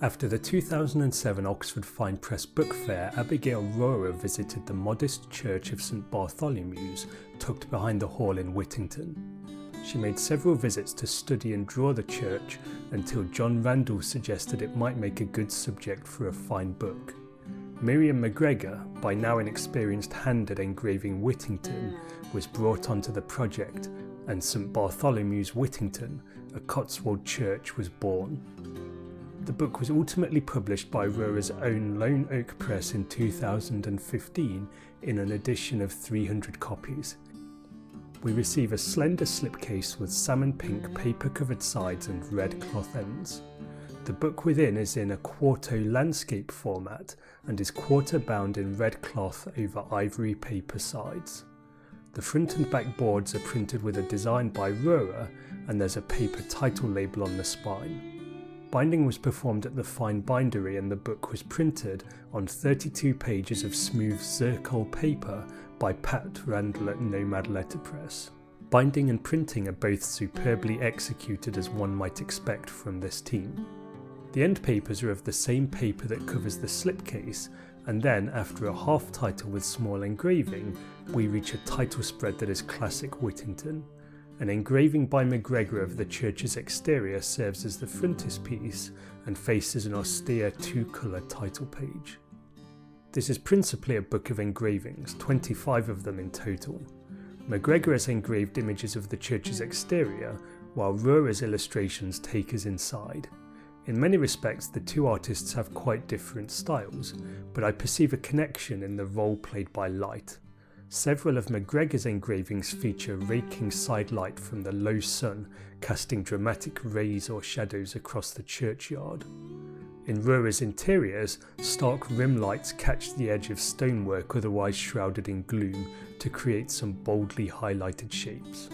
After the 2007 Oxford Fine Press Book Fair, Abigail Rorer visited the modest church of St Bartholomew's, tucked behind the hall in Whittington. She made several visits to study and draw the church until John Randall suggested it might make a good subject for a fine book. Miriam Macgregor, by now an experienced hand at engraving Whittington, was brought onto the project, and St Bartholomew's Whittington, a Cotswold church, was born. The book was ultimately published by Rorer's own Lone Oak Press in 2015 in an edition of 300 copies. We receive a slender slipcase with salmon pink paper-covered sides and red cloth ends. The book within is in a quarto landscape format and is quarter bound in red cloth over ivory paper sides. The front and back boards are printed with a design by Rorer, and there's a paper title label on the spine. Binding was performed at the Fine Bindery, and the book was printed on 32 pages of smooth zircon paper by Pat Randall at Nomad Letterpress. Binding and printing are both superbly executed, as one might expect from this team. The end papers are of the same paper that covers the slipcase, and then, after a half title with small engraving, we reach a title spread that is classic Whittington. An engraving by Macgregor of the church's exterior serves as the frontispiece and faces an austere two-colour title page. This is principally a book of engravings, 25 of them in total. Macgregor has engraved images of the church's exterior, while Rorer's illustrations take us inside. In many respects, the two artists have quite different styles, but I perceive a connection in the role played by light. Several of Macgregor's engravings feature raking side light from the low sun, casting dramatic rays or shadows across the churchyard. In Rorer's interiors, stark rim lights catch the edge of stonework otherwise shrouded in gloom to create some boldly highlighted shapes.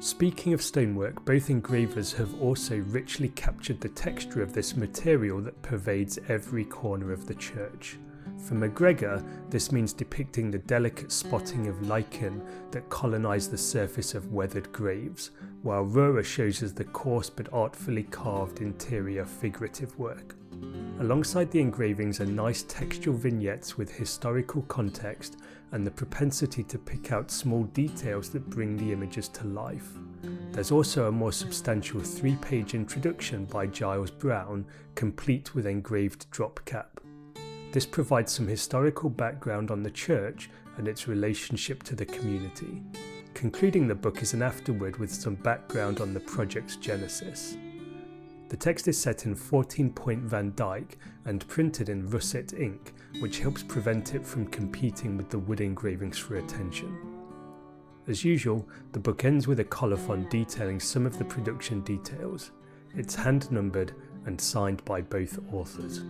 Speaking of stonework, both engravers have also richly captured the texture of this material that pervades every corner of the church. For Macgregor, this means depicting the delicate spotting of lichen that colonise the surface of weathered graves, while Rorer shows us the coarse but artfully carved interior figurative work. Alongside the engravings are nice textual vignettes with historical context and the propensity to pick out small details that bring the images to life. There's also a more substantial 3-page introduction by Giles Brown, complete with engraved drop cap. This provides some historical background on the church and its relationship to the community. Concluding the book is an afterword with some background on the project's genesis. The text is set in 14-point Van Dyke and printed in russet ink, which helps prevent it from competing with the wood engravings for attention. As usual, the book ends with a colophon detailing some of the production details. It's hand-numbered and signed by both authors.